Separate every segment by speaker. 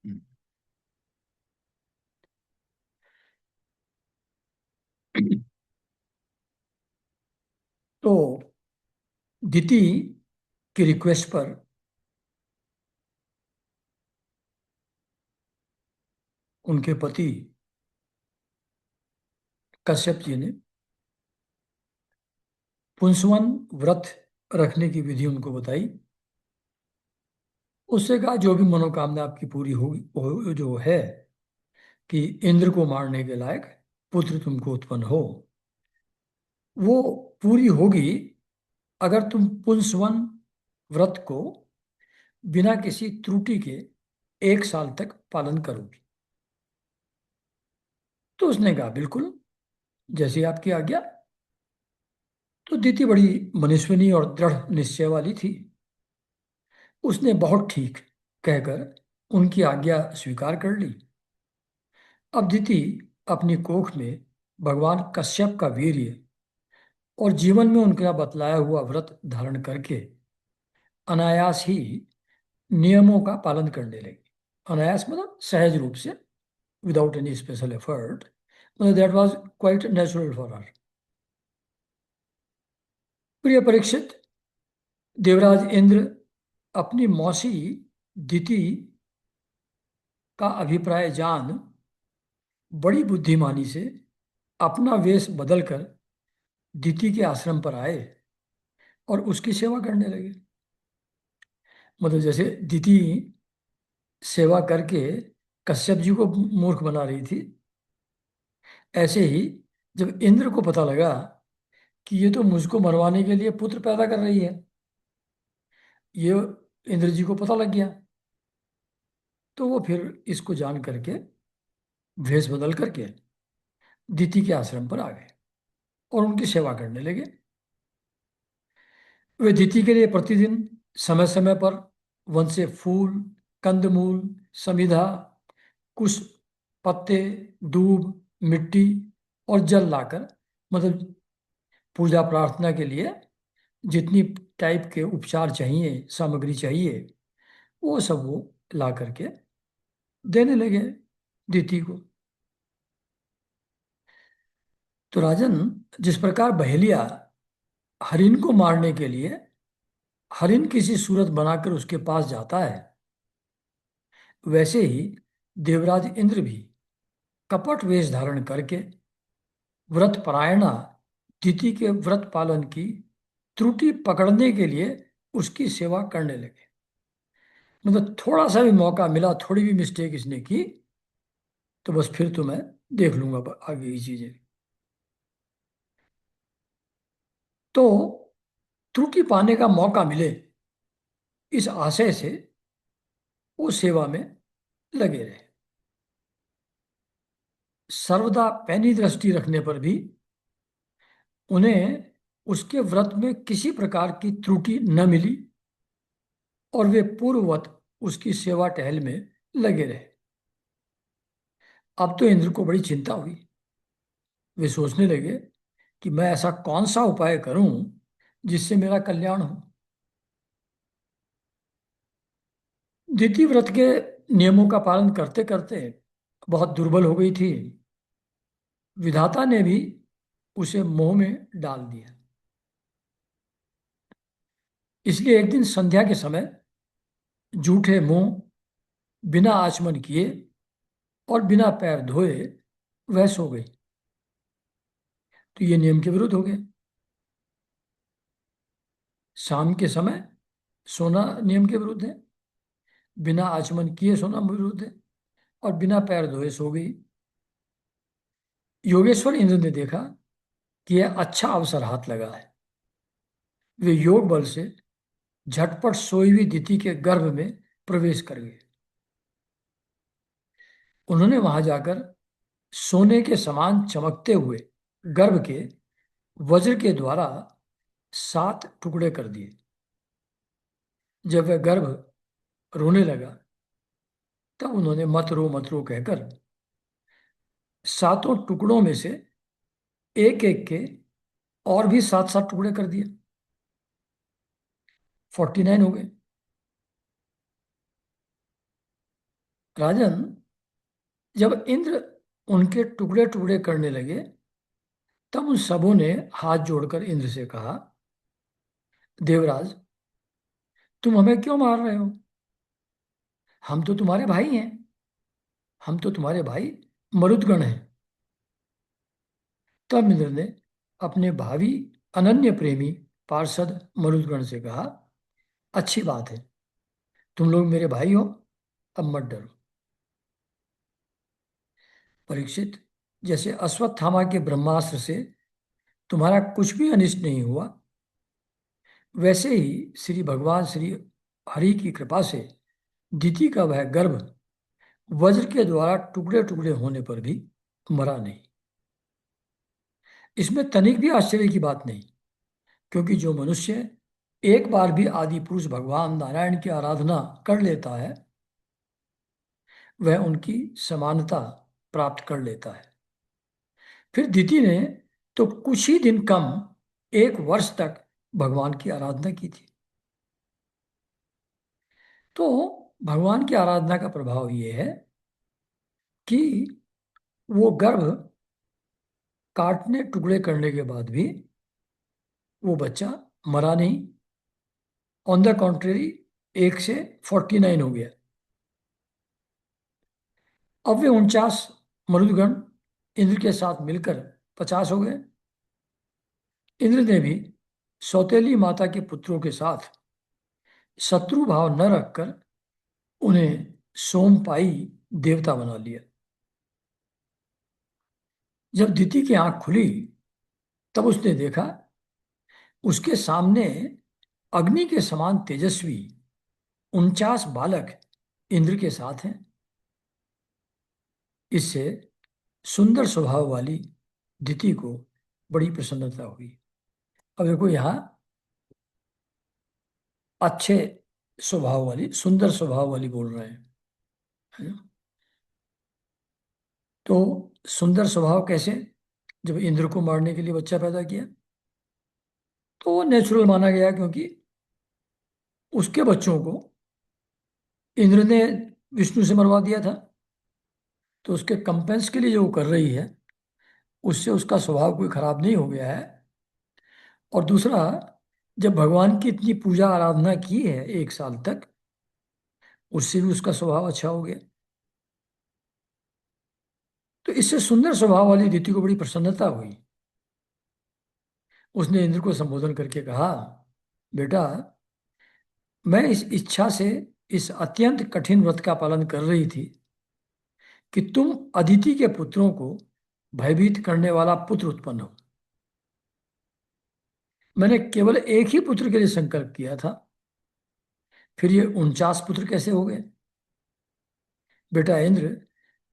Speaker 1: हम्म। तो दिति की रिक्वेस्ट पर उनके पति कश्यप जी ने पुंसवन व्रत रखने की विधि उनको बताई। उससे कहा जो भी मनोकामना आपकी पूरी होगी वो जो है कि इंद्र को मारने के लायक पुत्र तुमको उत्पन्न हो, वो पूरी होगी अगर तुम पुंसवन व्रत को बिना किसी त्रुटि के 1 साल तक पालन करोगी। तो उसने कहा बिल्कुल, जैसी आपकी आज्ञा। तो दीति बड़ी मनस्विनी और दृढ़ निश्चय वाली थी। उसने बहुत ठीक कहकर उनकी आज्ञा स्वीकार कर ली। अब दीति अपनी कोख में भगवान कश्यप का वीर्य और जीवन में उनका बतलाया हुआ व्रत धारण करके अनायास ही नियमों का पालन करने लगी। अनायास मतलब सहज रूप से, विदाउट एनी स्पेशल एफर्ट, मतलब that was quite natural for her. प्रिय परीक्षित, देवराज इंद्र अपनी मौसी दिति का अभिप्राय जान बड़ी बुद्धिमानी से अपना वेश बदलकर दिति के आश्रम पर आए और उसकी सेवा करने लगे। मतलब जैसे दिति सेवा करके कश्यप जी को मूर्ख बना रही थी, ऐसे ही जब इंद्र को पता लगा कि ये तो मुझको मरवाने के लिए पुत्र पैदा कर रही है, ये इंद्र जी को पता लग गया, तो वो फिर इसको जान करके भेष बदल करके दिति के आश्रम पर आ गए और उनकी सेवा करने लगे। वे दिति के लिए प्रतिदिन समय समय पर वन से फूल, कंदमूल, समिधा, कुश, पत्ते, दूब, मिट्टी और जल लाकर, मतलब पूजा प्रार्थना के लिए जितनी टाइप के उपचार चाहिए, सामग्री चाहिए, वो सब वो ला करके देने लगे दिति को। तो राजन, जिस प्रकार बहेलिया हरिन को मारने के लिए हरिन किसी सूरत बनाकर उसके पास जाता है, वैसे ही देवराज इंद्र भी कपट वेश धारण करके व्रत परायणा तिथि के व्रत पालन की त्रुटि पकड़ने के लिए उसकी सेवा करने लगे। मतलब थोड़ा सा भी मौका मिला, थोड़ी भी मिस्टेक इसने की, तो बस फिर तो मैं देख लूंगा आगे की चीजें। तो त्रुटि पाने का मौका मिले, इस आशय से वो सेवा में लगे रहे। सर्वदा पैनी दृष्टि रखने पर भी उन्हें उसके व्रत में किसी प्रकार की त्रुटि न मिली और वे पूर्ववत उसकी सेवा टहल में लगे रहे। अब तो इंद्र को बड़ी चिंता हुई। वे सोचने लगे कि मैं ऐसा कौन सा उपाय करूं जिससे मेरा कल्याण हो। दिति व्रत के नियमों का पालन करते करते बहुत दुर्बल हो गई थी। विधाता ने भी उसे मोह में डाल दिया। इसलिए एक दिन संध्या के समय जूठे मुंह, बिना आचमन किए और बिना पैर धोए वह सो गई। तो ये नियम के विरुद्ध हो गए। शाम के समय सोना नियम के विरुद्ध है, बिना आचमन किए सोना विरुद्ध है, और बिना पैर धोए सो गई। योगेश्वर इंद्र ने देखा कि यह अच्छा अवसर हाथ लगा है। वे योग बल से झटपट सोई हुई दिति के गर्भ में प्रवेश कर गए। उन्होंने वहां जाकर सोने के समान चमकते हुए गर्भ के वज्र के द्वारा 7 टुकड़े कर दिए। जब वह गर्भ रोने लगा, तब उन्होंने मत रो कहकर 7 टुकड़ों में से एक एक के और भी 7 7 टुकड़े कर दिए। 49 हो गए। राजन, जब इंद्र उनके टुकड़े टुकड़े करने लगे, तब उन सबों ने हाथ जोड़कर इंद्र से कहा, देवराज, तुम हमें क्यों मार रहे हो? हम तो तुम्हारे भाई हैं। हम तो तुम्हारे भाई मरुदगण हैं। तब इंद्र ने अपने भावी अनन्य प्रेमी पार्षद मरुदगण से कहा, अच्छी बात है, तुम लोग मेरे भाई हो, अब मत डरो। परीक्षित, जैसे अश्वत्थामा के ब्रह्मास्त्र से तुम्हारा कुछ भी अनिष्ट नहीं हुआ, वैसे ही श्री भगवान श्री हरि की कृपा से दिति का वह गर्भ वज्र के द्वारा टुकड़े टुकड़े होने पर भी मरा नहीं। इसमें तनिक भी आश्चर्य की बात नहीं, क्योंकि जो मनुष्य एक बार भी आदि पुरुष भगवान नारायण की आराधना कर लेता है, वह उनकी समानता प्राप्त कर लेता है। फिर दिति ने तो कुछ ही दिन कम, 1 वर्ष तक भगवान की आराधना की थी। तो भगवान की आराधना का प्रभाव यह है कि वो गर्भ काटने टुकड़े करने के बाद भी वो बच्चा मरा नहीं। ऑन द कॉन्ट्रेरी, 1 से 49 हो गया। अब वे 49 मरुदगण इंद्र के साथ मिलकर 50 हो गए। इंद्र ने भी सौतेली माता के पुत्रों के साथ शत्रु भाव न रखकर उन्हें सोमपाई देवता बना लिया। जब दिति की आंख खुली, तब उसने देखा उसके सामने अग्नि के समान तेजस्वी 49 बालक इंद्र के साथ हैं। इससे सुंदर स्वभाव वाली दिति को बड़ी प्रसन्नता हुई। अब देखो, यहाँ अच्छे स्वभाव वाली, सुंदर स्वभाव वाली बोल रहे हैं, है ना? तो सुंदर स्वभाव कैसे? जब इंद्र को मारने के लिए बच्चा पैदा किया, तो वो नेचुरल माना गया, क्योंकि उसके बच्चों को इंद्र ने विष्णु से मरवा दिया था। तो उसके कंपेंस के लिए जो वो कर रही है, उससे उसका स्वभाव कोई खराब नहीं हो गया है। और दूसरा, जब भगवान की इतनी पूजा आराधना की है 1 साल तक, उससे भी उसका स्वभाव अच्छा हो गया। तो इससे सुंदर स्वभाव वाली दिति को बड़ी प्रसन्नता हुई। उसने इंद्र को संबोधन करके कहा, बेटा, मैं इस इच्छा से इस अत्यंत कठिन व्रत का पालन कर रही थी कि तुम अदिति के पुत्रों को भयभीत करने वाला पुत्र उत्पन्न हो। मैंने केवल एक ही पुत्र के लिए संकल्प किया था, फिर ये 49 पुत्र कैसे हो गए? बेटा इंद्र,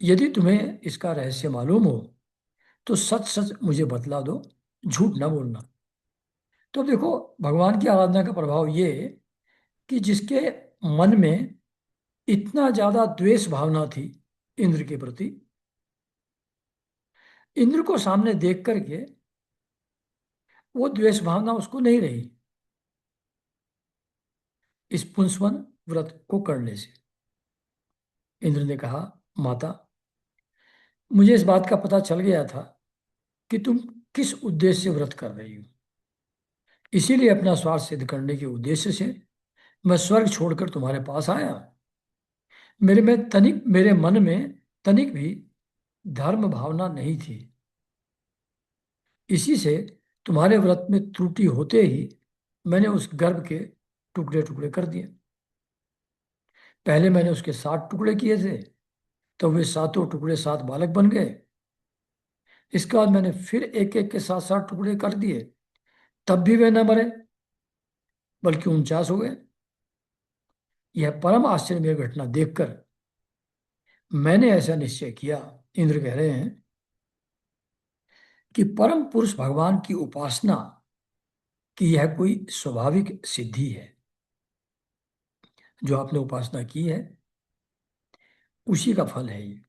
Speaker 1: यदि तुम्हें इसका रहस्य मालूम हो, तो सच सच मुझे बतला दो, झूठ ना बोलना। तो देखो, भगवान की आराधना का प्रभाव ये कि जिसके मन में इतना ज्यादा द्वेष भावना थी इंद्र के प्रति, इंद्र को सामने देख करके वो द्वेष भावना उसको नहीं रही इस पुंसवन व्रत को करने से। इंद्र ने कहा, माता, मुझे इस बात का पता चल गया था कि तुम किस उद्देश्य से व्रत कर रही हो। इसीलिए अपना स्वार्थ सिद्ध करने के उद्देश्य से मैं स्वर्ग छोड़कर तुम्हारे पास आया। मेरे मन में तनिक भी धर्म भावना नहीं थी। इसी से तुम्हारे व्रत में त्रुटि होते ही मैंने उस गर्भ के टुकड़े टुकड़े कर दिए। पहले मैंने उसके 7 टुकड़े किए थे, तो वे सातों टुकड़े 7 बालक बन गए। इसके बाद मैंने फिर एक एक के साथ 7 टुकड़े कर दिए, तब भी वे न मरे, बल्कि 49 हो गए। यह परम आश्चर्यमय घटना देखकर मैंने ऐसा निश्चय किया, इंद्र कह रहे हैं, कि परम पुरुष भगवान की उपासना की यह कोई स्वाभाविक सिद्धि है। जो आपने उपासना की है, उसी का फल है ये।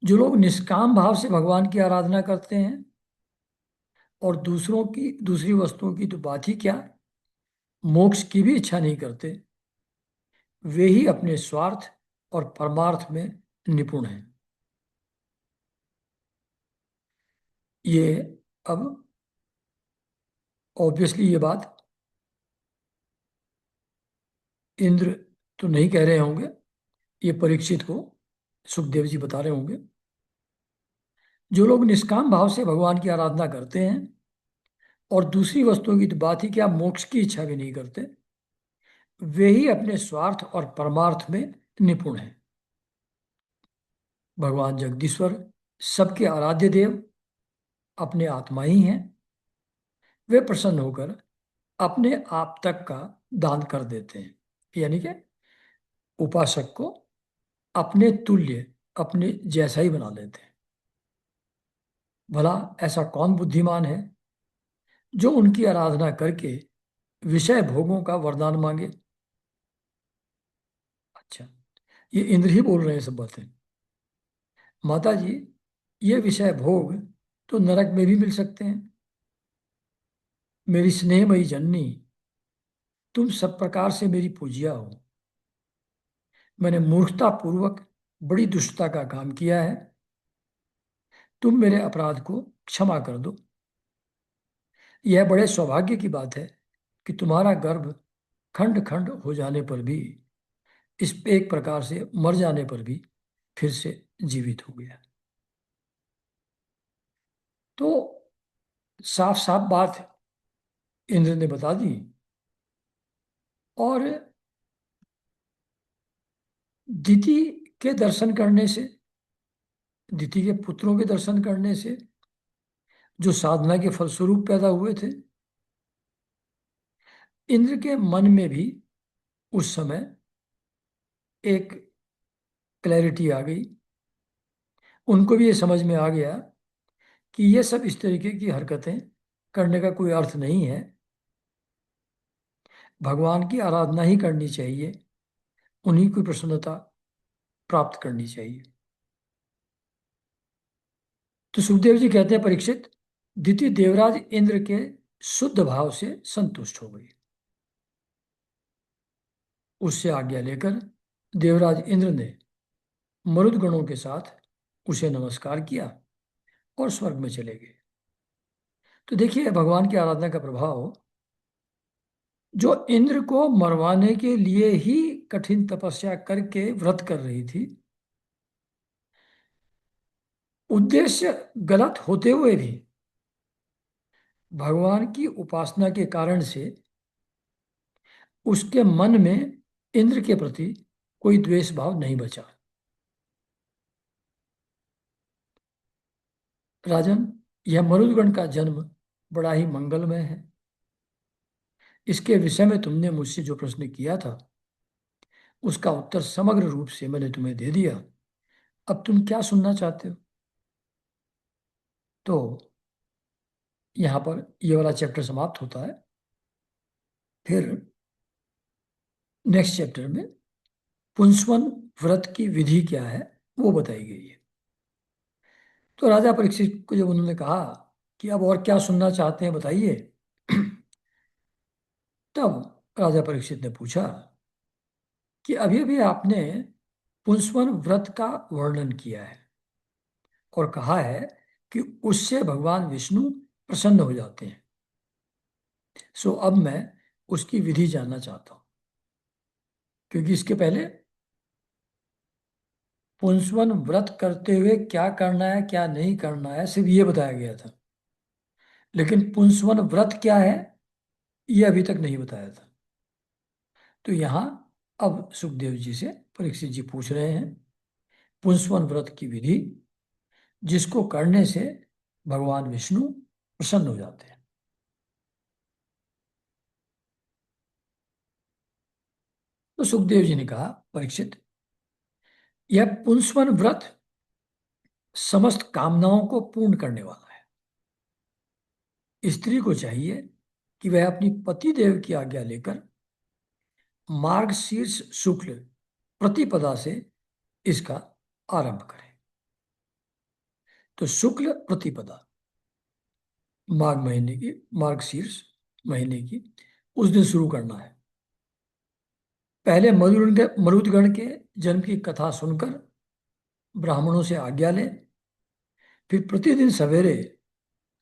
Speaker 1: जो लोग निष्काम भाव से भगवान की आराधना करते हैं और दूसरों की, दूसरी वस्तुओं की तो बात ही क्या, मोक्ष की भी इच्छा नहीं करते, वे ही अपने स्वार्थ और परमार्थ में निपुण हैं। ये अब ऑब्वियसली ये बात इंद्र तो नहीं कह रहे होंगे, ये परीक्षित को सुखदेव जी बता रहे होंगे। जो लोग निष्काम भाव से भगवान की आराधना करते हैं और दूसरी वस्तुओं की तो बात ही क्या, मोक्ष की इच्छा भी नहीं करते, वे ही अपने स्वार्थ और परमार्थ में निपुण हैं। भगवान जगदीश्वर सबके आराध्य देव अपने आत्मा ही हैं। वे प्रसन्न होकर अपने आप तक का दान कर देते हैं, यानी कि उपासक को अपने तुल्य, अपने जैसा ही बना लेते हैं। भला ऐसा कौन बुद्धिमान है जो उनकी आराधना करके विषय भोगों का वरदान मांगे? अच्छा, ये इंद्र ही बोल रहे हैं सब बातें। माता जी, ये विषय भोग तो नरक में भी मिल सकते हैं। मेरी स्नेहमयी जननी, तुम सब प्रकार से मेरी पूजिया हो। मैंने मूर्खता पूर्वक बड़ी दुष्टता का काम किया है। तुम मेरे अपराध को क्षमा कर दो। यह बड़े सौभाग्य की बात है कि तुम्हारा गर्भ खंड खंड हो जाने पर भी, इस पे एक प्रकार से मर जाने पर भी फिर से जीवित हो गया। तो साफ साफ बात इंद्र ने बता दी। और दिति के दर्शन करने से, दिति के पुत्रों के दर्शन करने से जो साधना के फलस्वरूप पैदा हुए थे, इंद्र के मन में भी उस समय एक क्लैरिटी आ गई। उनको भी ये समझ में आ गया कि ये सब इस तरीके की हरकतें करने का कोई अर्थ नहीं है। भगवान की आराधना ही करनी चाहिए, उन्हीं की प्रसन्नता प्राप्त करनी चाहिए। तो सुखदेव जी कहते हैं, परीक्षित, दिति देवराज इंद्र के शुद्ध भाव से संतुष्ट हो गई। उससे आज्ञा लेकर देवराज इंद्र ने मरुद गणों के साथ उसे नमस्कार किया और स्वर्ग में चले गए। तो देखिए भगवान की आराधना का प्रभाव। जो इंद्र को मरवाने के लिए ही कठिन तपस्या करके व्रत कर रही थी, उद्देश्य गलत होते हुए भी भगवान की उपासना के कारण से उसके मन में इंद्र के प्रति कोई द्वेष भाव नहीं बचा। राजन, यह मरुदगण का जन्म बड़ा ही मंगलमय है। इसके विषय में तुमने मुझसे जो प्रश्न किया था, उसका उत्तर समग्र रूप से मैंने तुम्हें दे दिया। अब तुम क्या सुनना चाहते हो? तो यहाँ पर ये वाला चैप्टर समाप्त होता है। फिर नेक्स्ट चैप्टर में पुंसवन व्रत की विधि क्या है वो बताई गई है। तो राजा परीक्षित को जब उन्होंने कहा कि अब और क्या सुनना चाहते हैं बताइए, तब राजा परीक्षित ने पूछा कि अभी अभी आपने पुंसवन व्रत का वर्णन किया है और कहा है कि उससे भगवान विष्णु प्रसन्न हो जाते हैं। सो अब मैं उसकी विधि जानना चाहता हूं, क्योंकि इसके पहले पुंसवन व्रत करते हुए क्या करना है क्या नहीं करना है सिर्फ ये बताया गया था, लेकिन पुंसवन व्रत क्या है ये अभी तक नहीं बताया था। तो यहाँ अब सुखदेव जी से परीक्षित जी पूछ रहे हैं पुंसवन व्रत की विधि, जिसको करने से भगवान विष्णु प्रसन्न हो जाते हैं। तो सुखदेव जी ने कहा, परीक्षित, यह पुंसवन व्रत समस्त कामनाओं को पूर्ण करने वाला है। स्त्री को चाहिए कि वह अपनी पति देव की आज्ञा लेकर मार्गशीर्ष शुक्ल प्रतिपदा से इसका आरंभ करें। तो शुक्ल प्रतिपदा, माघ महीने की, मार्गशीर्ष महीने की, उस दिन शुरू करना है। पहले मरुदगण के जन्म की कथा सुनकर ब्राह्मणों से आज्ञा लें। फिर प्रतिदिन सवेरे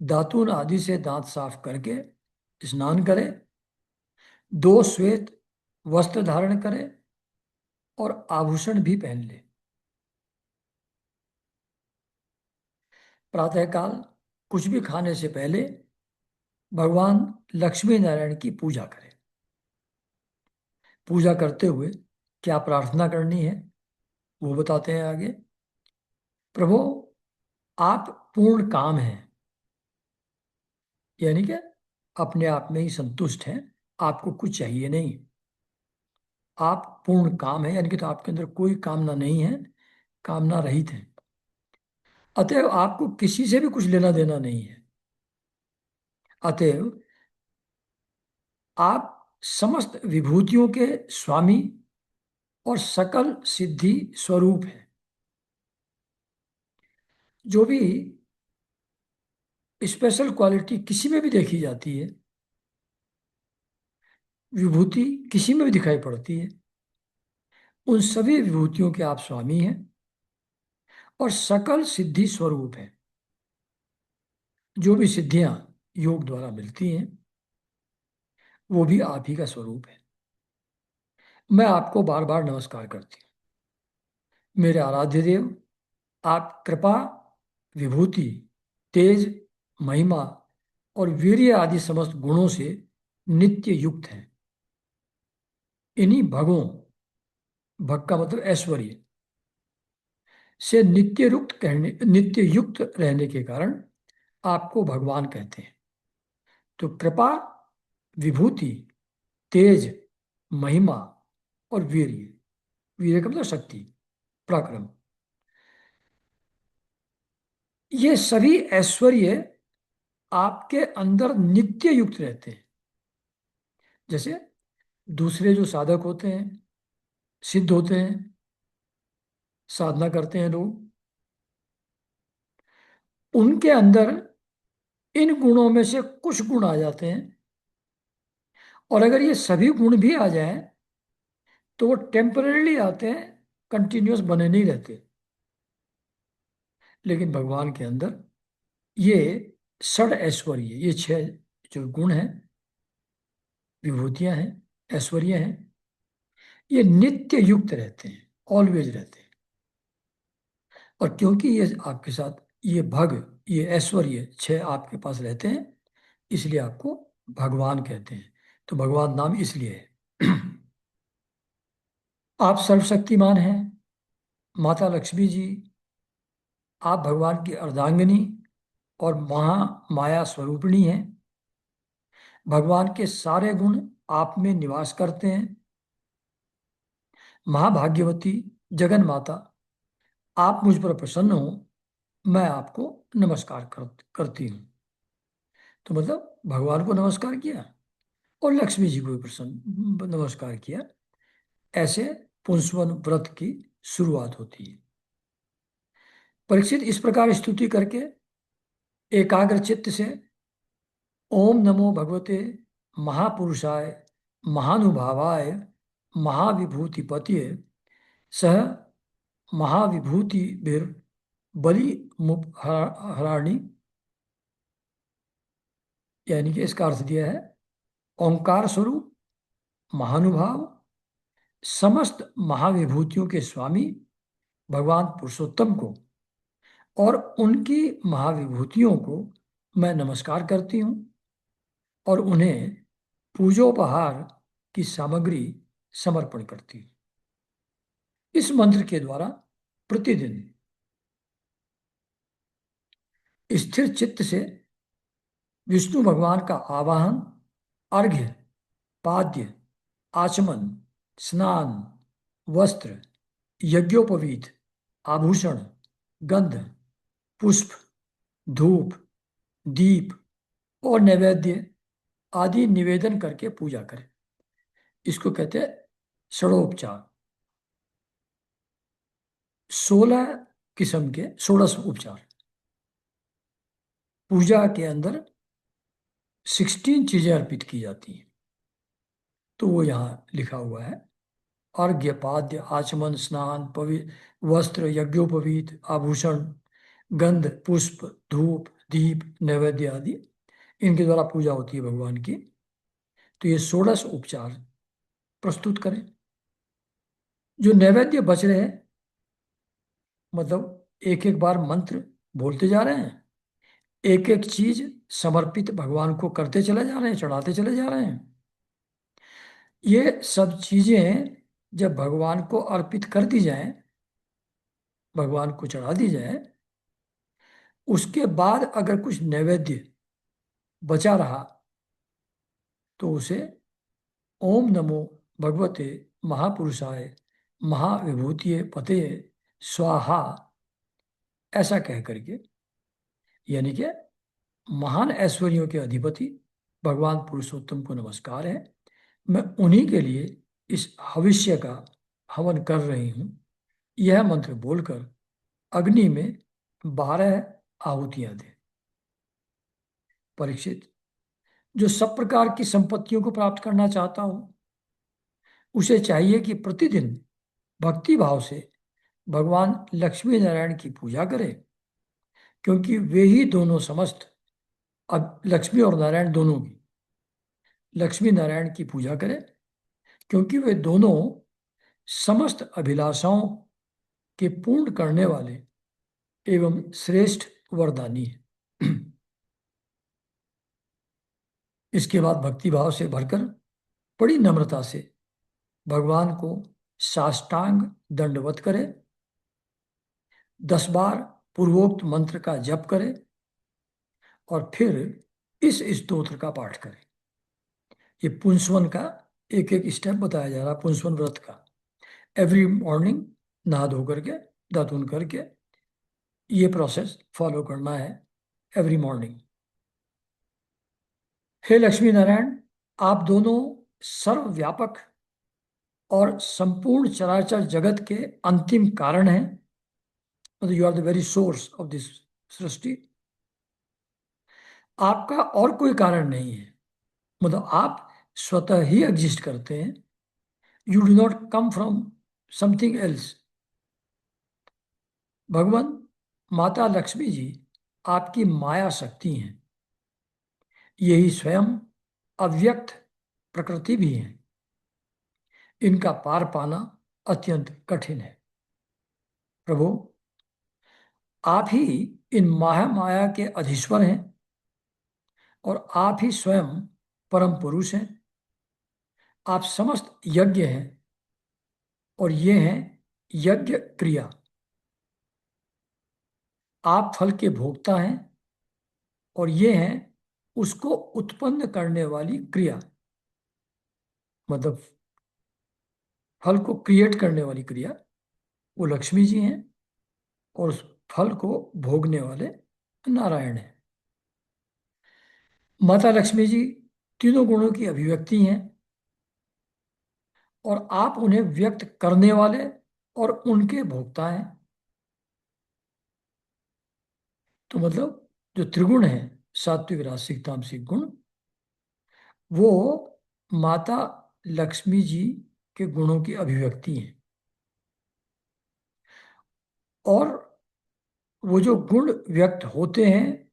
Speaker 1: दातून आदि से दांत साफ करके स्नान करें। दो श्वेत वस्त्र धारण करें और आभूषण भी पहन लें। प्रातःकाल कुछ भी खाने से पहले भगवान लक्ष्मी नारायण की पूजा करें। पूजा करते हुए क्या प्रार्थना करनी है वो बताते हैं आगे। प्रभु, आप पूर्ण काम हैं, यानी कि अपने आप में ही संतुष्ट हैं, आपको कुछ चाहिए नहीं। आप पूर्ण काम है, यानी कि तो आपके अंदर कोई कामना नहीं है, कामना रहित है। अतएव आपको किसी से भी कुछ लेना देना नहीं है। अतएव आप समस्त विभूतियों के स्वामी और सकल सिद्धि स्वरूप हैं। जो भी स्पेशल क्वालिटी किसी में भी देखी जाती है, विभूति किसी में भी दिखाई पड़ती है, उन सभी विभूतियों के आप स्वामी हैं और सकल सिद्धि स्वरूप हैं। जो भी सिद्धियां योग द्वारा मिलती हैं वो भी आप ही का स्वरूप है। मैं आपको बार बार नमस्कार करती हूँ मेरे आराध्य देव। आप कृपा, विभूति, तेज, महिमा और वीर्य आदि समस्त गुणों से नित्य युक्त हैं। इन्हीं भगों, भग का मतलब ऐश्वर्य, से नित्य युक्त रहने के कारण आपको भगवान कहते हैं। तो कृपा, विभूति, तेज, महिमा और वीर्य, वीर्य का मतलब शक्ति, पराक्रम, ये सभी ऐश्वर्य आपके अंदर नित्य युक्त रहते हैं। जैसे दूसरे जो साधक होते हैं, सिद्ध होते हैं, साधना करते हैं लोग, उनके अंदर इन गुणों में से कुछ गुण आ जाते हैं। और अगर ये सभी गुण भी आ जाएं तो वो टेम्परेली आते हैं, कंटिन्यूअस बने नहीं रहते। लेकिन भगवान के अंदर ये षड ऐश्वर्य, ये छह जो गुण हैं, विभूतियां हैं, ऐश्वर्य हैं, ये नित्य युक्त रहते हैं, ऑलवेज रहते हैं। और क्योंकि ये आपके साथ ये भग, ये ऐश्वर्य छह आपके पास रहते हैं, इसलिए आपको भगवान कहते हैं। तो भगवान नाम इसलिए है। आप सर्वशक्तिमान हैं, माता लक्ष्मी जी, आप भगवान की अर्धांगिनी और महा माया स्वरूपिणी हैं। भगवान के सारे गुण आप में निवास करते हैं। महाभाग्यवती जगन माता, आप मुझ पर प्रसन्न हो, मैं आपको नमस्कार करती हूँ। तो मतलब भगवान को नमस्कार किया और लक्ष्मी जी को भी प्रसन्न नमस्कार किया। ऐसे पुंसवन व्रत की शुरुआत होती है। परीक्षित इस प्रकार स्तुति करके एकाग्र चित्त से ओम नमो भगवते महापुरुषाय महानुभावाय महाविभूतिपतये सह महाविभूतिभिर बलि हराणी, यानी कि इसका अर्थ दिया है ओंकार स्वरूप, महानुभाव, समस्त महाविभूतियों के स्वामी भगवान पुरुषोत्तम को और उनकी महाविभूतियों को मैं नमस्कार करती हूँ और उन्हें पूजोपहार की सामग्री समर्पण करती हूँ। इस मंत्र के द्वारा प्रतिदिन स्थिर चित्त से विष्णु भगवान का आवाहन, अर्घ्य, पाद्य, आचमन, स्नान, वस्त्र, यज्ञोपवीत, आभूषण, गंध, पुष्प, धूप, दीप और नैवेद्य आदि निवेदन करके पूजा करें। इसको कहते हैं षडोपचार। 16 किस्म के षोडश उपचार। पूजा के अंदर 16 चीजें अर्पित की जाती हैं। तो वो यहाँ लिखा हुआ है। अर्घ्य पाद्य आचमन स्नान वस्त्र यज्ञोपवीत आभूषण गंध पुष्प धूप दीप नैवेद्य आदि इनके द्वारा पूजा होती है भगवान की। तो ये 16 उपचार प्रस्तुत करें। जो नैवेद्य बच रहे हैं, मतलब एक एक बार मंत्र बोलते जा रहे हैं, एक एक चीज समर्पित भगवान को करते चले जा रहे हैं, चढ़ाते चले जा रहे हैं। ये सब चीजें जब भगवान को अर्पित कर दी जाए, भगवान को चढ़ा दी जाए, उसके बाद अगर कुछ नैवेद्य बचा रहा तो उसे ओम नमो भगवते महापुरुषाय महाविभूतिये पते स्वाहा ऐसा कह करके, यानी कि महान ऐश्वर्यों के अधिपति भगवान पुरुषोत्तम को नमस्कार है, मैं उन्हीं के लिए इस हविष्य का हवन कर रही हूँ। यह मंत्र बोलकर अग्नि में 12 आहुतियां दे। परीक्षित, जो सब प्रकार की संपत्तियों को प्राप्त करना चाहता हो उसे चाहिए कि प्रतिदिन भक्ति भाव से भगवान लक्ष्मी नारायण की पूजा करे, क्योंकि वे ही दोनों समस्त, अब लक्ष्मी और नारायण दोनों की, लक्ष्मी नारायण की पूजा करे क्योंकि वे दोनों समस्त अभिलाषाओं के पूर्ण करने वाले एवं श्रेष्ठ वरदानी है। इसके बाद भक्ति भाव से भरकर बड़ी नम्रता से भगवान को साष्टांग दंडवत करे, 10 बार पूर्वोक्त मंत्र का जप करे और फिर इस स्तोत्र का पाठ करें। ये पुंसवन का एक एक स्टेप बताया जा रहा, पुंसवन व्रत का। एवरी मॉर्निंग नहा धो करके दातुन करके ये प्रोसेस फॉलो करना है एवरी मॉर्निंग। हे लक्ष्मी नारायण, आप दोनों सर्वव्यापक और संपूर्ण चराचर जगत के अंतिम कारण हैं, मतलब you are the very source of this सृष्टि। आपका और कोई कारण नहीं है, मतलब आप स्वतः ही एग्जिस्ट करते हैं। You do not come from something else. भगवान माता लक्ष्मी जी आपकी माया शक्ति हैं, यही स्वयं अव्यक्त प्रकृति भी है। इनका पार पाना अत्यंत कठिन है। प्रभु, आप ही इन महामाया के अधीश्वर हैं और आप ही स्वयं परम पुरुष हैं। आप समस्त यज्ञ हैं और ये हैं यज्ञ क्रिया। आप फल के भोक्ता हैं और ये हैं उसको उत्पन्न करने वाली क्रिया, मतलब फल को क्रिएट करने वाली क्रिया वो लक्ष्मी जी हैं और उस फल को भोगने वाले नारायण हैं। माता लक्ष्मी जी तीनों गुणों की अभिव्यक्ति हैं और आप उन्हें व्यक्त करने वाले और उनके भोक्ता हैं। तो मतलब जो त्रिगुण है, सात्विक राजसिक तामसिक गुण, वो माता लक्ष्मी जी के गुणों की अभिव्यक्ति हैं। और वो जो गुण व्यक्त होते हैं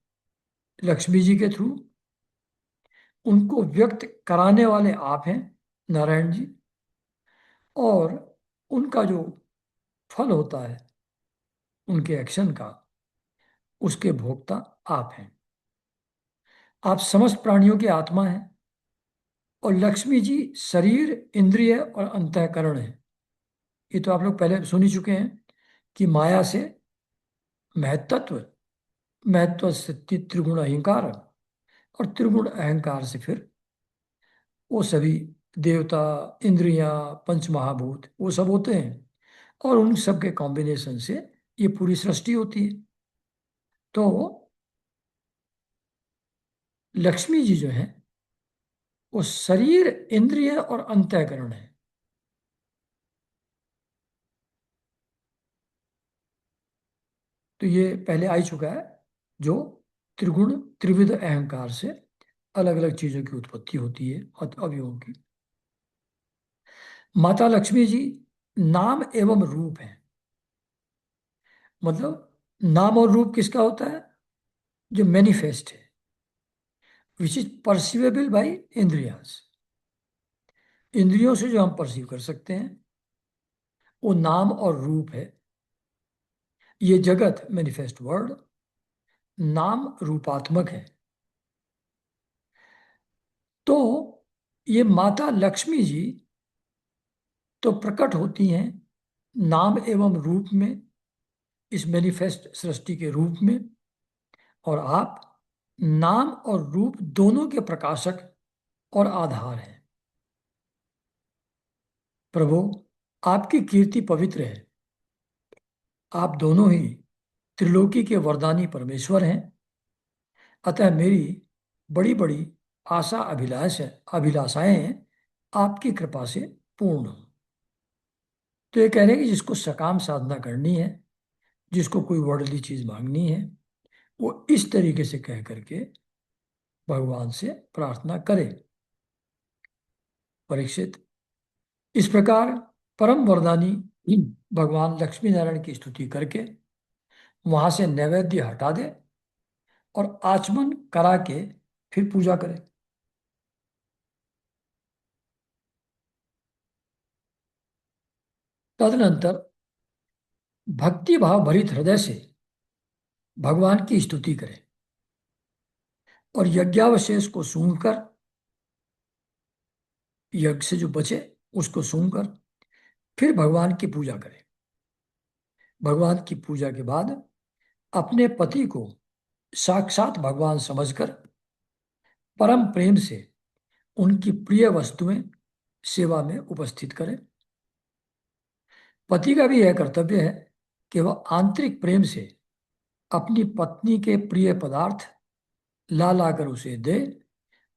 Speaker 1: लक्ष्मी जी के थ्रू, उनको व्यक्त कराने वाले आप हैं नारायण जी, और उनका जो फल होता है उनके एक्शन का, उसके भोक्ता आप हैं। आप समस्त प्राणियों की आत्मा हैं और लक्ष्मी जी शरीर इंद्रिय और अंतःकरण है। ये तो आप लोग पहले सुन ही चुके हैं कि माया से महत्त्व, महत्व से त्रिगुण अहंकार, और त्रिगुण अहंकार से फिर वो सभी देवता, इंद्रियां, पंच महाभूत वो सब होते हैं और उन सब के कॉम्बिनेशन से ये पूरी सृष्टि होती है। तो लक्ष्मी जी जो है वो शरीर इंद्रिय और अंतःकरण है। तो ये पहले आ ही चुका है, जो त्रिगुण त्रिविध अहंकार से अलग अलग चीजों की उत्पत्ति होती है, अवयवों की। माता लक्ष्मी जी नाम एवं रूप है। मतलब नाम और रूप किसका होता है? जो मैनिफेस्ट है, विच इज परसीवेबल बाई इंद्रियास। इंद्रियों से जो हम परसीव कर सकते हैं वो नाम और रूप है। ये जगत मैनिफेस्ट वर्ल्ड नाम रूपात्मक है। तो ये माता लक्ष्मी जी तो प्रकट होती हैं नाम एवं रूप में, इस मैनिफेस्ट सृष्टि के रूप में। और आप नाम और रूप दोनों के प्रकाशक और आधार हैं। प्रभु, आपकी कीर्ति पवित्र है। आप दोनों ही त्रिलोकी के वरदानी परमेश्वर हैं। अतः मेरी बड़ी बड़ी अभिलाषाएं आपकी कृपा से पूर्ण हो। तो ये कह रहे हैं कि जिसको सकाम साधना करनी है, जिसको कोई वर्ldly चीज मांगनी है, वो इस तरीके से कह करके भगवान से प्रार्थना करे। परीक्षित, इस प्रकार परम वरदानी भगवान लक्ष्मी नारायण की स्तुति करके वहां से नैवेद्य हटा दे और आचमन करा के फिर पूजा करे। तदनंतर भक्ति भाव भरित हृदय से भगवान की स्तुति करें और यज्ञावशेष को सूंघकर, यज्ञ से जो बचे उसको सूंघकर फिर भगवान की पूजा करें। भगवान की पूजा के बाद अपने पति को साक्षात भगवान समझकर परम प्रेम से उनकी प्रिय वस्तुएं सेवा में उपस्थित करें। पति का भी यह कर्तव्य है कि वह आंतरिक प्रेम से अपनी पत्नी के प्रिय पदार्थ ला लाकर उसे दे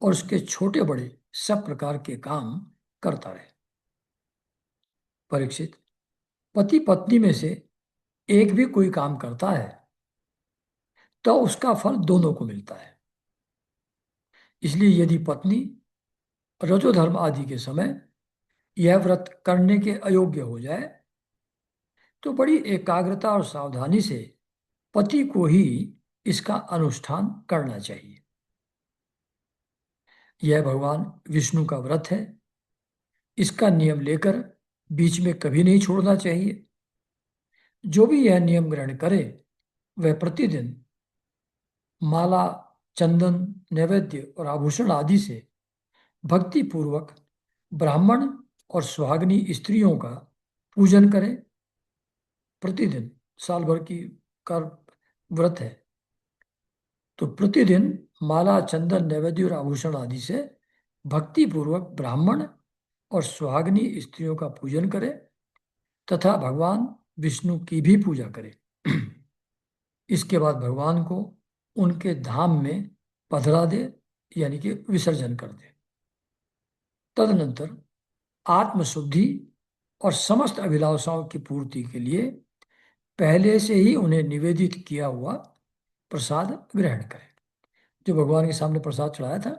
Speaker 1: और उसके छोटे बड़े सब प्रकार के काम करता रहे। परीक्षित, पति पत्नी में से एक भी कोई काम करता है तो उसका फल दोनों को मिलता है। इसलिए यदि पत्नी रजोधर्म आदि के समय यह व्रत करने के अयोग्य हो जाए तो बड़ी एकाग्रता और सावधानी से पति को ही इसका अनुष्ठान करना चाहिए। यह भगवान विष्णु का व्रत है। इसका नियम लेकर बीच में कभी नहीं छोड़ना चाहिए। जो भी यह नियम ग्रहण करे वह प्रतिदिन माला, चंदन, नैवेद्य और आभूषण आदि से भक्ति पूर्वक ब्राह्मण और सुहागनी स्त्रियों का पूजन करे। प्रतिदिन, साल भर की का व्रत है तो प्रतिदिन माला, चंदन, नैवेद्य और आभूषण आदि से भक्ति पूर्वक ब्राह्मण और सुहागनी स्त्रियों का पूजन करे तथा भगवान विष्णु की भी पूजा करे। इसके बाद भगवान को उनके धाम में पधरा दे, यानी कि विसर्जन कर दे। तदनंतर आत्मशुद्धि और समस्त अभिलाषाओं की पूर्ति के लिए पहले से ही उन्हें निवेदित किया हुआ प्रसाद ग्रहण करें। जो भगवान के सामने प्रसाद चढ़ाया था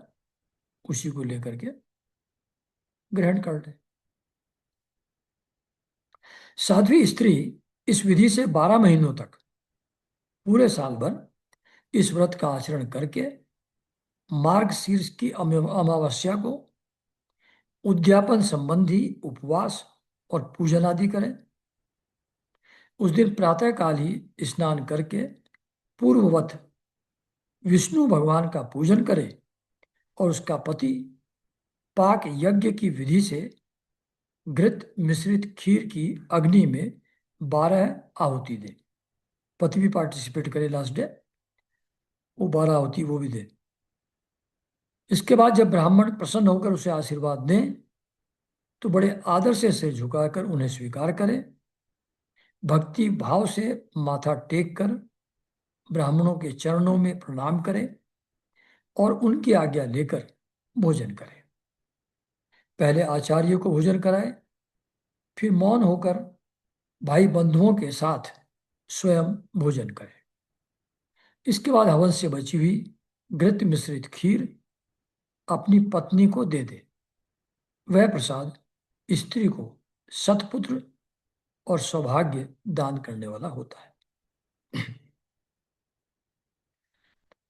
Speaker 1: उसी को लेकर के ग्रहण कर ले। साध्वी स्त्री इस विधि से 12 महीनों तक पूरे साल भर इस व्रत का आचरण करके मार्गशीर्ष की अमावस्या को उद्यापन संबंधी उपवास और पूजन आदि करें। उस दिन प्रातःकाल ही स्नान करके पूर्ववत विष्णु भगवान का पूजन करे और उसका पति पाक यज्ञ की विधि से घृत मिश्रित खीर की अग्नि में 12 आहुति दे। पति भी पार्टिसिपेट करे, लास्ट डे वो 12 आहुति वो भी दे। इसके बाद जब ब्राह्मण प्रसन्न होकर उसे आशीर्वाद दें तो बड़े आदर से सिर झुकाकर उन्हें स्वीकार करें। भक्ति भाव से माथा टेक कर ब्राह्मणों के चरणों में प्रणाम करें और उनकी आज्ञा लेकर भोजन करें। पहले आचार्य को भोजन कराएं, फिर मौन होकर भाई बंधुओं के साथ स्वयं भोजन करें। इसके बाद हवन से बची हुई घृत मिश्रित खीर अपनी पत्नी को दे दे। वह प्रसाद स्त्री को सत्पुत्र और सौभाग्य दान करने वाला होता है।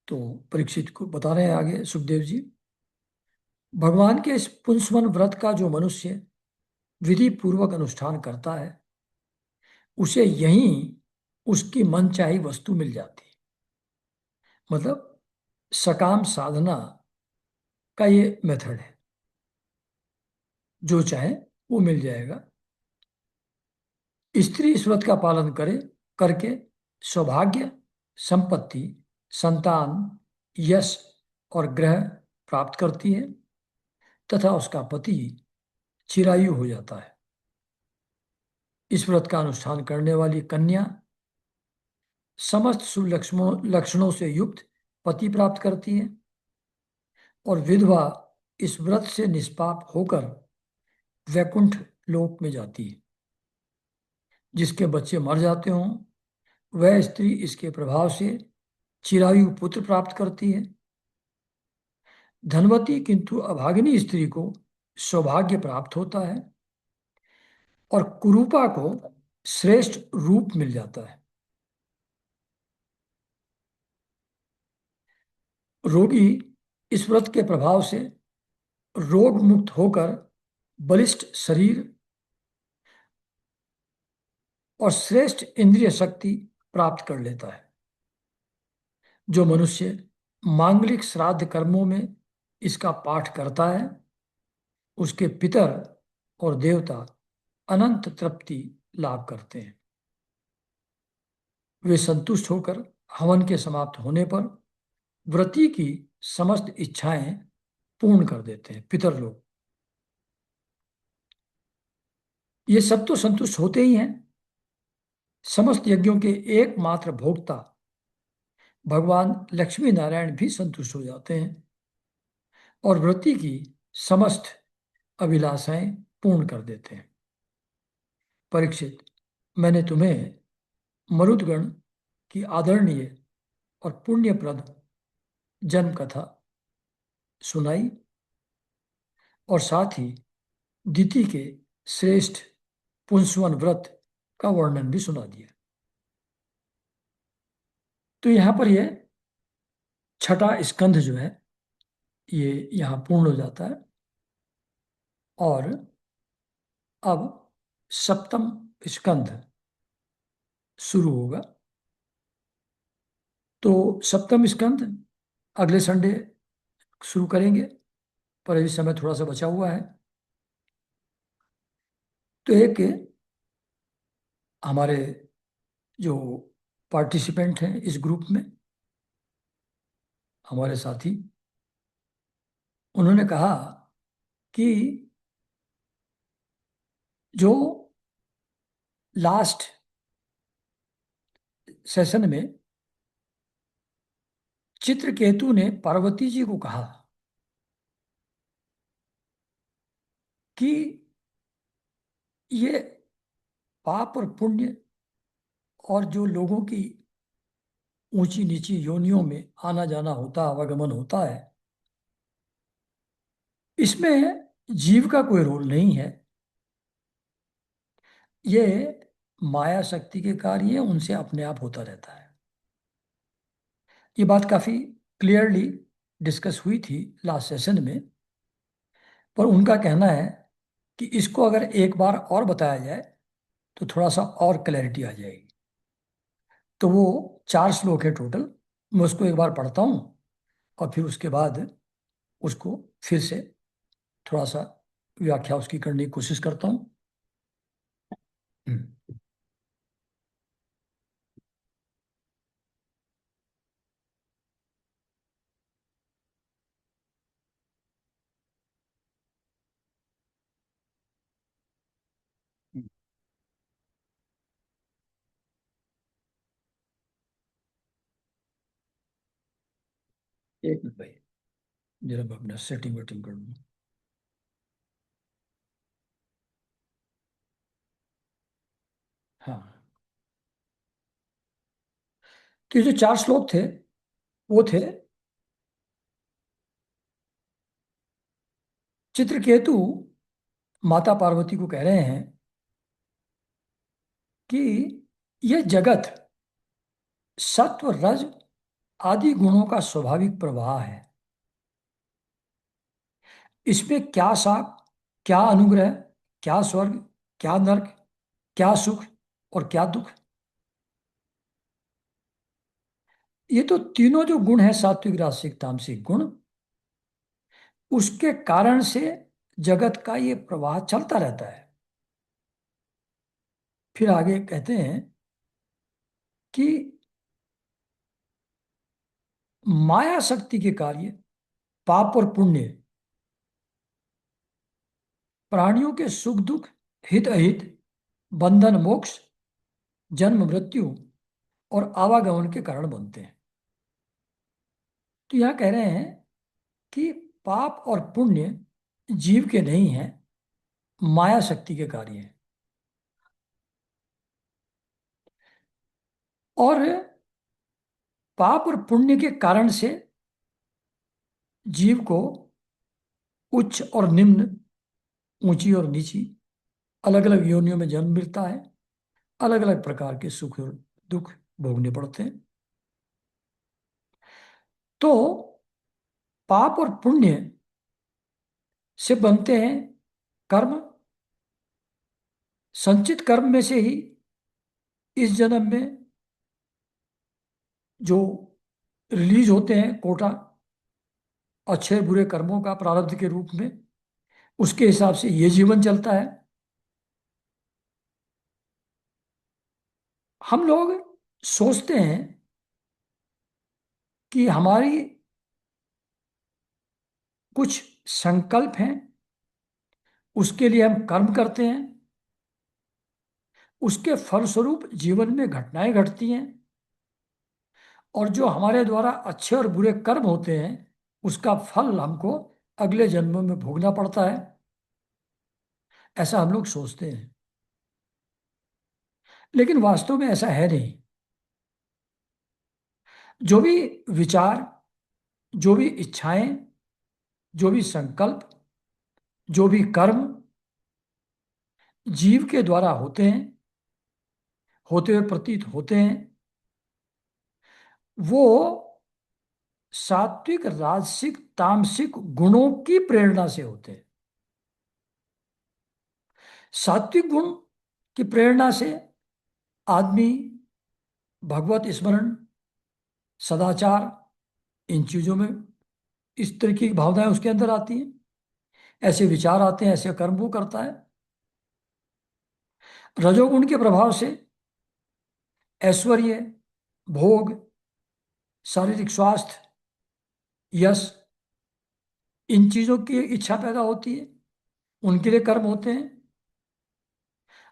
Speaker 1: तो परीक्षित को बता रहे हैं आगे सुखदेव जी, भगवान के इस पुंसवन व्रत का जो मनुष्य विधि पूर्वक अनुष्ठान करता है, उसे यहीं उसकी मनचाही वस्तु मिल जाती है। मतलब सकाम साधना का ये मेथड है, जो चाहे वो मिल जाएगा। स्त्री इस व्रत का पालन करे करके सौभाग्य, संपत्ति, संतान, यश और ग्रह प्राप्त करती है तथा उसका पति चिरायु हो जाता है। इस व्रत का अनुष्ठान करने वाली कन्या समस्त शुभ लक्षणों से युक्त पति प्राप्त करती है और विधवा इस व्रत से निष्पाप होकर वैकुंठ लोक में जाती है। जिसके बच्चे मर जाते हों, वह स्त्री इसके प्रभाव से चिरायु पुत्र प्राप्त करती है। धनवती किंतु अभागिनी स्त्री को सौभाग्य प्राप्त होता है और कुरूपा को श्रेष्ठ रूप मिल जाता है। रोगी इस व्रत के प्रभाव से रोग मुक्त होकर बलिष्ठ शरीर और श्रेष्ठ इंद्रिय शक्ति प्राप्त कर लेता है। जो मनुष्य मांगलिक श्राद्ध कर्मों में इसका पाठ करता है, उसके पितर और देवता अनंत तृप्ति लाभ करते हैं। वे संतुष्ट होकर हवन के समाप्त होने पर व्रती की समस्त इच्छाएं पूर्ण कर देते हैं। पितर लोग ये सब तो संतुष्ट होते ही हैं। समस्त यज्ञों के एकमात्र भोक्ता भगवान लक्ष्मी नारायण भी संतुष्ट हो जाते हैं और व्रती की समस्त अभिलाषाएं पूर्ण कर देते हैं। परीक्षित, मैंने तुम्हें मरुदगण की आदरणीय और पुण्यप्रद जन्म कथा सुनाई और साथ ही दिति के श्रेष्ठ पुंसवन व्रत का वर्णन भी सुना दिया। तो यहाँ पर यह छठा स्कंध जो है ये यहाँ पूर्ण हो जाता है और अब सप्तम स्कंध शुरू होगा। तो सप्तम स्कंध अगले संडे शुरू करेंगे, पर अभी समय थोड़ा सा बचा हुआ है। तो एक हमारे जो पार्टिसिपेंट हैं इस ग्रुप में, हमारे साथी, उन्होंने कहा कि जो लास्ट सेशन में चित्रकेतु ने पार्वती जी को कहा कि ये पाप और पुण्य और जो लोगों की ऊंची नीची योनियों में आना जाना होता, आवागमन होता है, इसमें जीव का कोई रोल नहीं है। ये माया शक्ति के कार्य है, उनसे अपने आप होता रहता है। ये बात काफी क्लियरली डिस्कस हुई थी लास्ट सेशन में, पर उनका कहना है कि इसको अगर एक बार और बताया जाए तो थोड़ा सा और क्लैरिटी आ जाएगी। तो वो 4 श्लोक है टोटल, मैं उसको एक बार पढ़ता हूँ और फिर उसके बाद उसको फिर से थोड़ा सा व्याख्या उसकी करने की कोशिश करता हूँ। हम्म, एक मिनट भाई, जरा मैं अपना सेटिंग वेटिंग कर लूँ। हाँ, तो ये जो 4 श्लोक थे वो थे, चित्रकेतु माता पार्वती को कह रहे हैं कि यह जगत सत्व रज आदि गुणों का स्वाभाविक प्रवाह है। इसमें क्या शाप, क्या अनुग्रह, क्या स्वर्ग, क्या नरक, क्या सुख और क्या दुख, ये तो तीनों जो गुण है, सात्विक राजसिक तामसिक गुण, उसके कारण से जगत का ये प्रवाह चलता रहता है। फिर आगे कहते हैं कि माया शक्ति के कार्य पाप और पुण्य प्राणियों के सुख दुख, हित अहित, बंधन मोक्ष, जन्म मृत्यु और आवागमन के कारण बनते हैं। तो यह कह रहे हैं कि पाप और पुण्य जीव के नहीं हैं, माया शक्ति के कार्य हैं। और पाप और पुण्य के कारण से जीव को उच्च और निम्न, ऊंची और नीची, अलग अलग योनियों में जन्म मिलता है, अलग अलग प्रकार के सुख और दुख भोगने पड़ते हैं। तो पाप और पुण्य से बनते हैं कर्म। संचित कर्म में से ही इस जन्म में जो रिलीज होते हैं कोटा अच्छे बुरे कर्मों का प्रारब्ध के रूप में, उसके हिसाब से ये जीवन चलता है। हम लोग सोचते हैं कि हमारी कुछ संकल्प हैं, उसके लिए हम कर्म करते हैं, उसके फलस्वरूप जीवन में घटनाएं घटती हैं, और जो हमारे द्वारा अच्छे और बुरे कर्म होते हैं उसका फल हमको अगले जन्मों में भोगना पड़ता है। ऐसा हम लोग सोचते हैं, लेकिन वास्तव में ऐसा है नहीं। जो भी विचार, जो भी इच्छाएं, जो भी संकल्प, जो भी कर्म जीव के द्वारा होते हैं, होते हुए प्रतीत होते हैं, वो सात्विक राजसिक तामसिक गुणों की प्रेरणा से होते हैं। सात्विक गुण की प्रेरणा से आदमी भगवत स्मरण, सदाचार, इन चीजों में इस तरह की भावनाएं उसके अंदर आती हैं, ऐसे विचार आते हैं, ऐसे कर्म वो करता है। रजोगुण के प्रभाव से ऐश्वर्य, भोग, शारीरिक स्वास्थ्य, यश, इन चीजों की इच्छा पैदा होती है, उनके लिए कर्म होते हैं।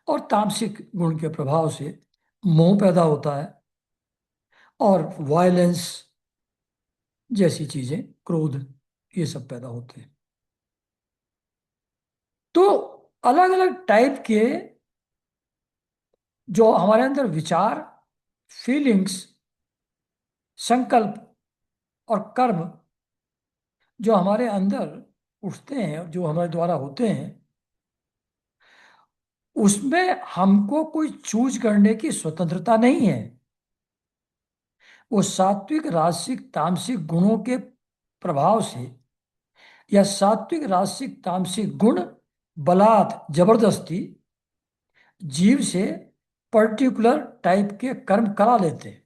Speaker 1: और तामसिक गुण के प्रभाव से मोह पैदा होता है और वायलेंस जैसी चीजें, क्रोध, ये सब पैदा होते हैं। तो अलग अलग टाइप के जो हमारे अंदर विचार, फीलिंग्स, संकल्प और कर्म जो हमारे अंदर उठते हैं, जो हमारे द्वारा होते हैं, उसमें हमको कोई चूज करने की स्वतंत्रता नहीं है। वो सात्विक राजसिक तामसिक गुणों के प्रभाव से, या सात्विक राजसिक तामसिक गुण बलात् जबरदस्ती जीव से पर्टिकुलर टाइप के कर्म करा लेते हैं।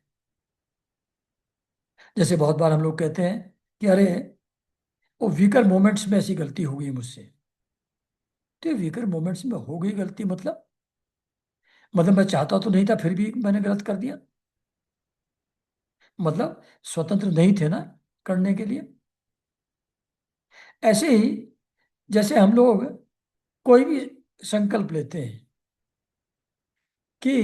Speaker 1: जैसे बहुत बार हम लोग कहते हैं कि अरे वो वीकर मोमेंट्स में ऐसी गलती हो गई मुझसे। तो वीकर मोमेंट्स में हो गई गलती मतलब मैं चाहता तो नहीं था, फिर भी मैंने गलत कर दिया, मतलब स्वतंत्र नहीं थे ना करने के लिए। ऐसे ही जैसे हम लोग कोई भी संकल्प लेते हैं कि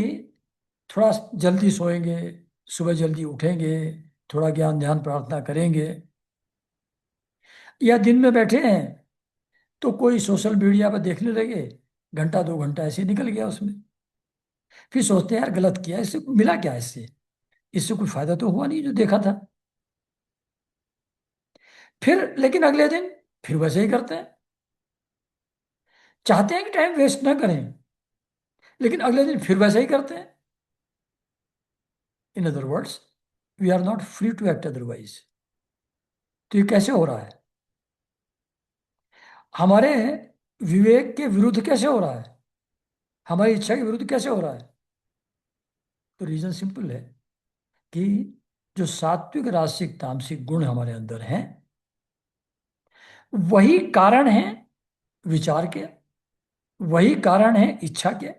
Speaker 1: थोड़ा जल्दी सोएंगे, सुबह जल्दी उठेंगे, थोड़ा ज्ञान ध्यान प्रार्थना करेंगे, या दिन में बैठे हैं तो कोई सोशल मीडिया पर देखने लगे, घंटा 2 घंटा ऐसे ही निकल गया उसमें। फिर सोचते हैं यार गलत किया, इससे मिला क्या, इससे इससे कोई फायदा तो हुआ नहीं जो देखा था। फिर लेकिन अगले दिन फिर वैसे ही करते हैं। चाहते हैं कि टाइम वेस्ट ना करें, लेकिन अगले दिन फिर वैसा ही करते हैं। In other words, we are not free to act otherwise. तो ये कैसे हो रहा है? हमारे विवेक के विरुद्ध कैसे हो रहा है? हमारी इच्छा के विरुद्ध कैसे हो रहा है? तो रीजन सिंपल है कि जो सात्विक राजसिक तामसिक गुण हमारे अंदर हैं, वही कारण है विचार के, वही कारण है इच्छा के,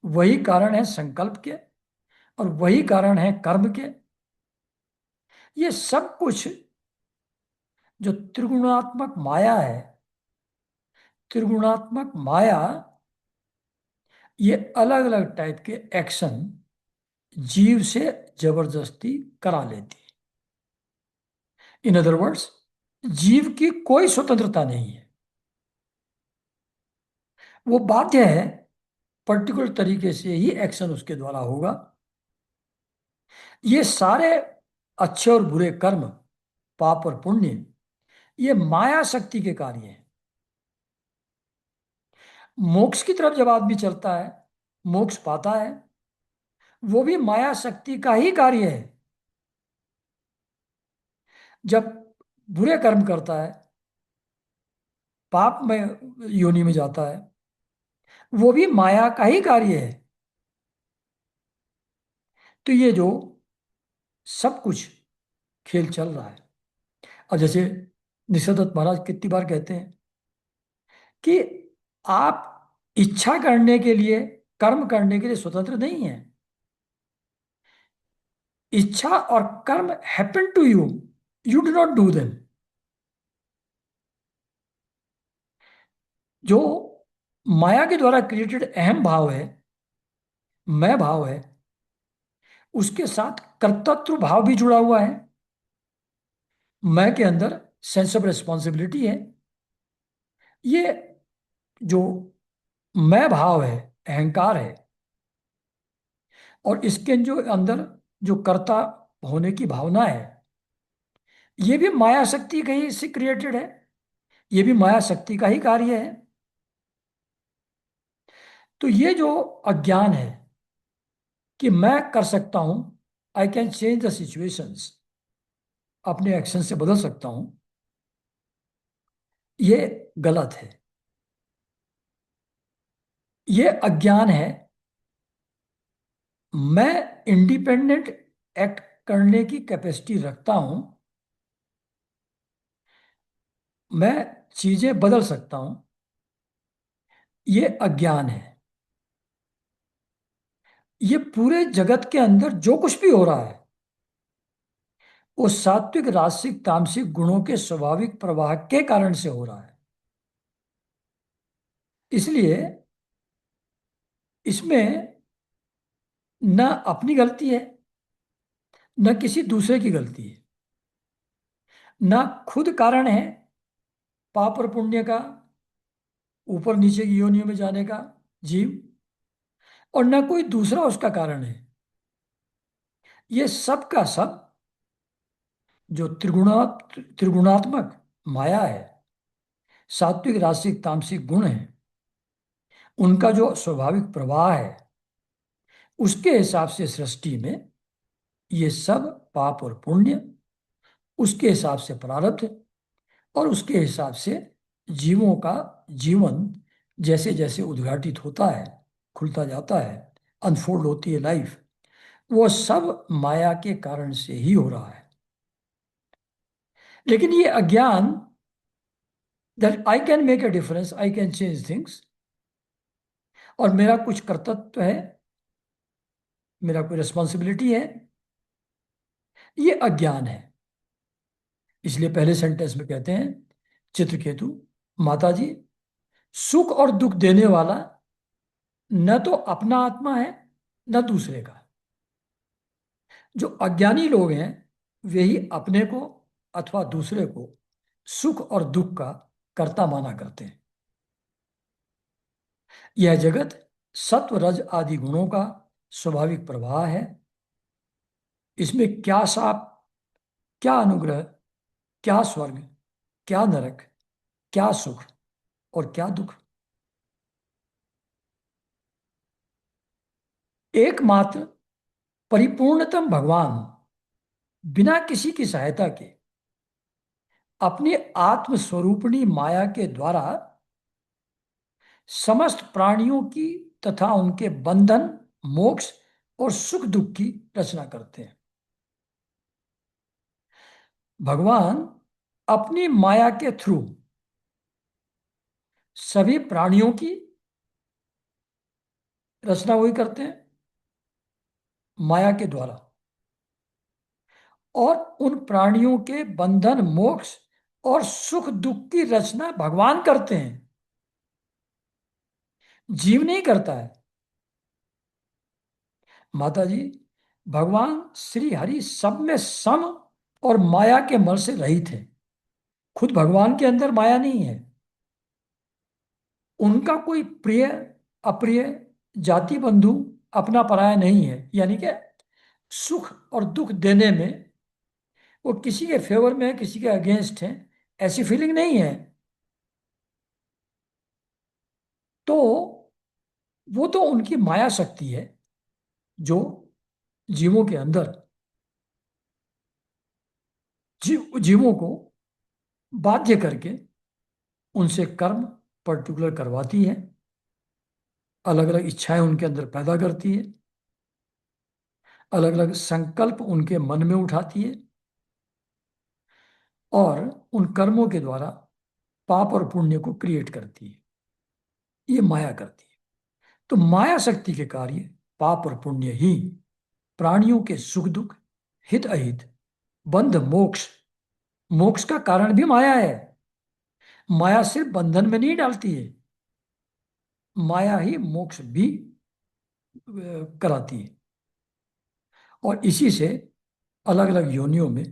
Speaker 1: वही कारण है संकल्प के, और वही कारण है कर्म के। ये सब कुछ जो त्रिगुणात्मक माया है, त्रिगुणात्मक माया ये अलग अलग टाइप के एक्शन जीव से जबरदस्ती करा लेती है। इन अदर वर्ड्स, जीव की कोई स्वतंत्रता नहीं है। वो बाध्य है पर्टिकुलर तरीके से ही एक्शन उसके द्वारा होगा। ये सारे अच्छे और बुरे कर्म, पाप और पुण्य, ये माया शक्ति के कार्य हैं। मोक्ष की तरफ जब आदमी चलता है, मोक्ष पाता है, वो भी माया शक्ति का ही कार्य है। जब बुरे कर्म करता है, पाप में योनि में जाता है, वो भी माया का ही कार्य है। तो ये जो सब कुछ खेल चल रहा है, और जैसे निषादत्त महाराज कितनी बार कहते हैं कि आप इच्छा करने के लिए, कर्म करने के लिए स्वतंत्र नहीं है। इच्छा और कर्म happen to you, you do not do them. जो माया के द्वारा क्रिएटेड अहम भाव है, मैं भाव है, उसके साथ कर्तृत्व भाव भी जुड़ा हुआ है। मैं के अंदर सेंस ऑफ रिस्पॉन्सिबिलिटी है। ये जो मैं भाव है, अहंकार है, और इसके जो अंदर जो कर्ता होने की भावना है, ये भी माया शक्ति का ही से क्रिएटेड है। ये भी माया शक्ति का ही कार्य है। तो ये जो अज्ञान है कि मैं कर सकता हूं, I can change the situations, अपने एक्शन से बदल सकता हूं, ये गलत है। ये अज्ञान है। मैं इंडिपेंडेंट एक्ट करने की कैपेसिटी रखता हूं, मैं चीजें बदल सकता हूं, ये अज्ञान है। ये पूरे जगत के अंदर जो कुछ भी हो रहा है, वो सात्विक राजसिक तामसिक गुणों के स्वाभाविक प्रवाह के कारण से हो रहा है। इसलिए इसमें न अपनी गलती है, न किसी दूसरे की गलती है, न खुद कारण है पाप और पुण्य का, ऊपर नीचे की योनियों में जाने का जीव, और न कोई दूसरा उसका कारण है। ये सब का सब जो त्रिगुणात्मक माया है, सात्विक राजसिक तामसिक गुण है, उनका जो स्वाभाविक प्रवाह है, उसके हिसाब से सृष्टि में ये सब पाप और पुण्य, उसके हिसाब से प्रारब्ध, और उसके हिसाब से जीवों का जीवन जैसे जैसे उद्घाटित होता है, खुलता जाता है, अनफोल्ड होती है लाइफ, वो सब माया के कारण से ही हो रहा है। लेकिन ये अज्ञान, that I can make a difference, I can change things, और मेरा कुछ कर्तव्य है, मेरा कोई रिस्पॉन्सिबिलिटी है, ये अज्ञान है। इसलिए पहले सेंटेंस में कहते हैं चित्रकेतु, माता जी, सुख और दुख देने वाला न तो अपना आत्मा है, न दूसरे का। जो अज्ञानी लोग हैं, वे ही अपने को अथवा दूसरे को सुख और दुख का कर्ता माना करते हैं। यह जगत सत्व रज आदि गुणों का स्वाभाविक प्रवाह है। इसमें क्या शाप, क्या अनुग्रह, क्या स्वर्ग, क्या नरक, क्या सुख और क्या दुख, एकमात्र परिपूर्णतम भगवान बिना किसी की सहायता के अपनी आत्मस्वरूपिणी माया के द्वारा समस्त प्राणियों की तथा उनके बंधन, मोक्ष और सुख दुख की रचना करते हैं। भगवान अपनी माया के थ्रू सभी प्राणियों की रचना वही करते हैं माया के द्वारा, और उन प्राणियों के बंधन, मोक्ष और सुख दुख की रचना भगवान करते हैं, जीव नहीं करता है। माता जी, भगवान श्री हरि सब में सम और माया के मल से रहित है। खुद भगवान के अंदर माया नहीं है। उनका कोई प्रिय अप्रिय, जाति बंधु, अपना पराया नहीं है। यानी कि सुख और दुख देने में वो किसी के फेवर में है, किसी के अगेंस्ट है, ऐसी फीलिंग नहीं है। तो वो तो उनकी माया शक्ति है जो जीवों के अंदर जीवों को बाध्य करके उनसे कर्म पर्टिकुलर करवाती है, अलग अलग इच्छाएं उनके अंदर पैदा करती है, अलग अलग संकल्प उनके मन में उठाती है, और उन कर्मों के द्वारा पाप और पुण्य को क्रिएट करती है। ये माया करती है। तो माया शक्ति के कार्य पाप और पुण्य ही प्राणियों के सुख दुख, हित अहित, बंध मोक्ष, मोक्ष का कारण भी माया है। माया सिर्फ बंधन में नहीं डालती है, माया ही मोक्ष भी कराती है। और इसी से अलग अलग योनियों में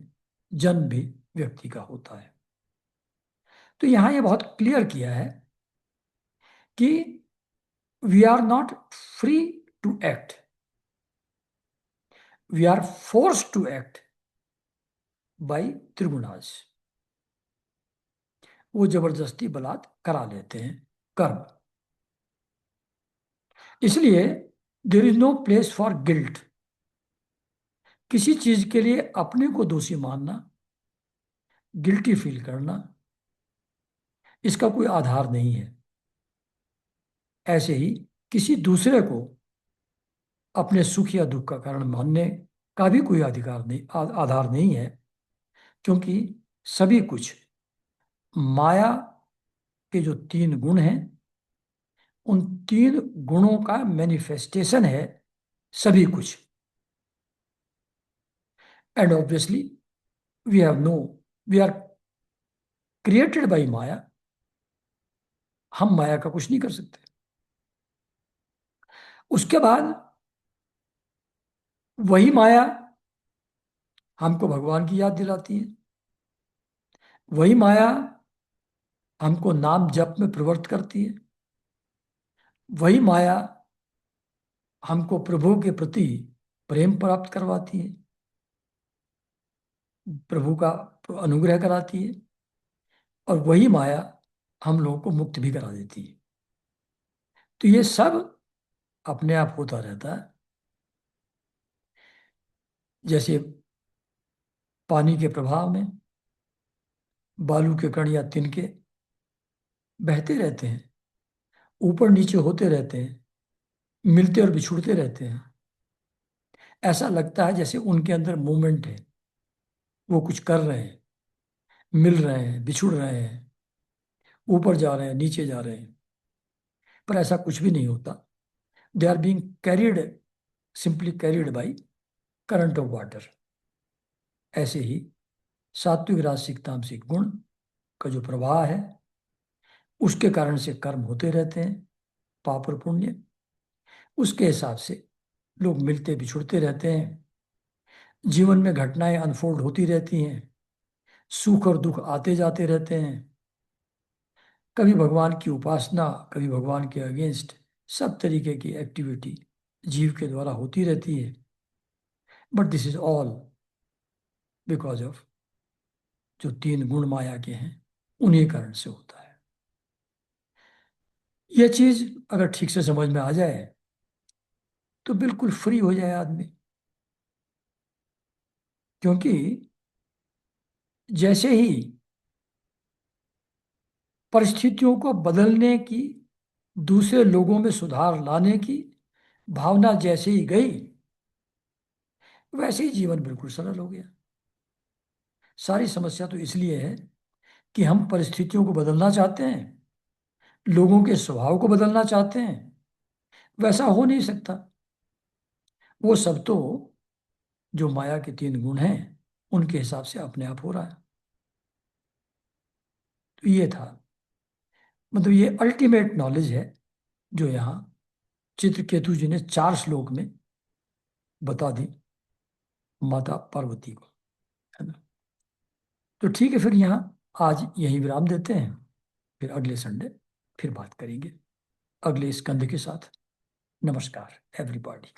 Speaker 1: जन्म भी व्यक्ति का होता है। तो यहां ये बहुत क्लियर किया है कि we are not free to act, we are force to act by त्रिगुणास। वो जबरदस्ती बलात् करा लेते हैं कर्म। इसलिए there is no place for guilt. किसी चीज के लिए अपने को दोषी मानना, गिल्टी फील करना, इसका कोई आधार नहीं है। ऐसे ही किसी दूसरे को अपने सुख या दुख का कारण मानने का भी कोई अधिकार नहीं, आधार नहीं है। क्योंकि सभी कुछ माया के जो तीन गुण हैं, उन तीन गुणों का मैनिफेस्टेशन है सभी कुछ। And obviously we have no, we are created by maya. हम माया का कुछ नहीं कर सकते। उसके बाद वही माया हमको भगवान की याद दिलाती है, वही माया हमको नाम जप में प्रवृत्त करती है, वही माया हमको प्रभु के प्रति प्रेम प्राप्त करवाती है, प्रभु का अनुग्रह कराती है, और वही माया हम लोगों को मुक्त भी करा देती है। तो ये सब अपने आप होता रहता है। जैसे पानी के प्रभाव में बालू के कण या तिनके बहते रहते हैं, ऊपर नीचे होते रहते हैं, मिलते और बिछुड़ते रहते हैं। ऐसा लगता है जैसे उनके अंदर मूवमेंट है, वो कुछ कर रहे हैं, मिल रहे हैं, बिछुड़ रहे हैं, ऊपर जा रहे हैं, नीचे जा रहे हैं। पर ऐसा कुछ भी नहीं होता। They are being carried, simply carried by current of water. ऐसे ही सात्विक राजसिक तामसिक गुण का जो प्रवाह है, उसके कारण से कर्म होते रहते हैं, पाप और पुण्य। उसके हिसाब से लोग मिलते बिछुड़ते रहते हैं, जीवन में घटनाएं अनफोल्ड होती रहती हैं, सुख और दुख आते जाते रहते हैं। कभी भगवान की उपासना, कभी भगवान के अगेंस्ट, सब तरीके की एक्टिविटी जीव के द्वारा होती रहती है। But this is all because of जो तीन गुण माया के हैं, उन्हीं कारण से होता है। ये चीज अगर ठीक से समझ में आ जाए तो बिल्कुल फ्री हो जाए आदमी। क्योंकि जैसे ही परिस्थितियों को बदलने की, दूसरे लोगों में सुधार लाने की भावना जैसे ही गई, वैसे ही जीवन बिल्कुल सरल हो गया। सारी समस्या तो इसलिए है कि हम परिस्थितियों को बदलना चाहते हैं, लोगों के स्वभाव को बदलना चाहते हैं। वैसा हो नहीं सकता। वो सब तो जो माया के तीन गुण हैं उनके हिसाब से अपने आप हो रहा है। तो ये था, मतलब ये अल्टीमेट नॉलेज है जो यहाँ चित्रकेतु जी ने 4 श्लोक में बता दी माता पार्वती को, है ना। तो ठीक है, फिर यहाँ आज यही विराम देते हैं। फिर अगले संडे फिर बात करेंगे अगले स्कंद के साथ। नमस्कार एवरीबॉडी।